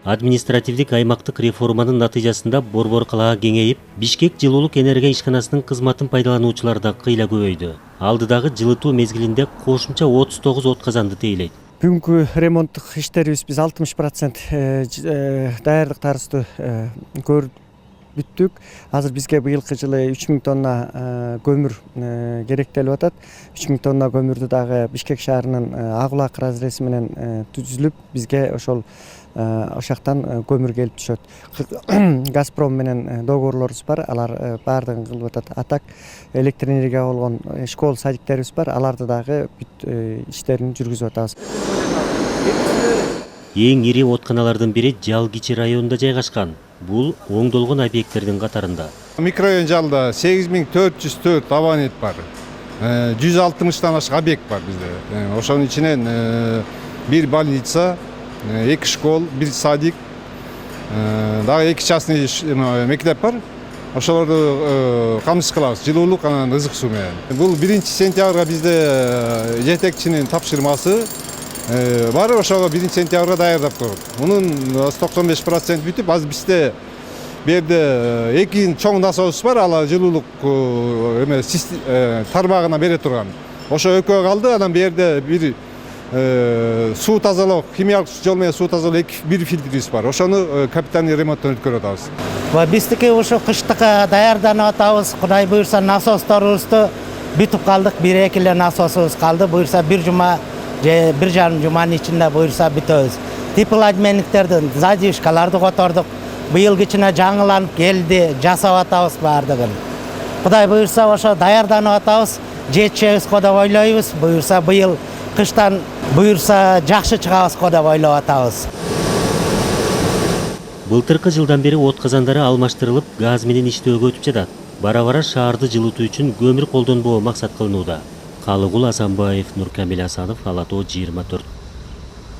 Административдик аймактык реформанын натыйжасында Борбор калаа кеңейип, Бишкек жылуулук энергия ишканасынын кызматын пайдалануучулар да кыйла көбөйдү. Алдыдагы жылытуу мезгилинде кошумча 39 от казанды тейлейт. Бүгүнкү ремонттук иштерибиз биз 60% даярдыктарыбызды көрүп бүттүк. Азыр бизге быйылкы жылы 3000 тонна көмүр керектелип атат. 3000 тонна көмүрдү дагы Бишкек шаарынын Агулак разрези менен түзүлүп, бизге ошол ошактан көмүр келип түшөт. Газпром менен договорлорубуз бар, алар баардыгын кылып атат. Атак электр энергия болгон школ садиктерибиз бар, аларды дагы бүт иштерин жүргүзүп атабыз. Эң ири отканалардын бири Жал Кичи районунда жайгашкан. Бул оңдолгон объекттердин катарында. Микрорайон Жалда 8404 абонент бар. 160тан ашык объект бар бизде. Ошонун ичинен бир больница, 2 школ, 1 садик, дагы 2 частный мектеп бар. Ошолорду камсыз кылабыз, жылуулук анан ызык суу менен. Бул 1 сентябрга бизде жетекчинин тапшырмасы бар, ошого 1 сентябрга даярдап коюп. Мунун 95% бүтүп, азыр бизде берде 2 чоң насос бар, ал жылуулук тармагына бере турган. Ошо экөө калды, анан берде бир суу тазалоо, химиялык жол менен суу тазалоо бир фильтрибиз бар. Ошону капитальный ремонттон өткөрүп атабыз. Биздики ушу кыштыкка даярданып атабыз. Кудай буйрса насосторубузду бүтүп калдык. 1-2 эле насосубуз калды. Буйрса 1 жума же 1,5 жуманын ичинде буйрса бүтөбүз. Теплообменниктердин задвижкаларды котордук. Быйыл кичине жаңыланып келди, жасап атабыз баардыгын. Кудай буйрса ошо даярданып атабыз. Жетишебизго деп ойлойбуз. Буйрса быйыл кыштан буйрса жакшы чыгабызго деп ойлоп атабыз. Былтыркы жылдан бери от казандары алмаштырылып, газ менен иштөөгө өтүп жатат. Бара-бара шаарды жылытуу үчүн көмүр колдонбоо максат кылынууда. Калыгул Асанбаев, Нуркамил Асанов, Ала Тоо 24.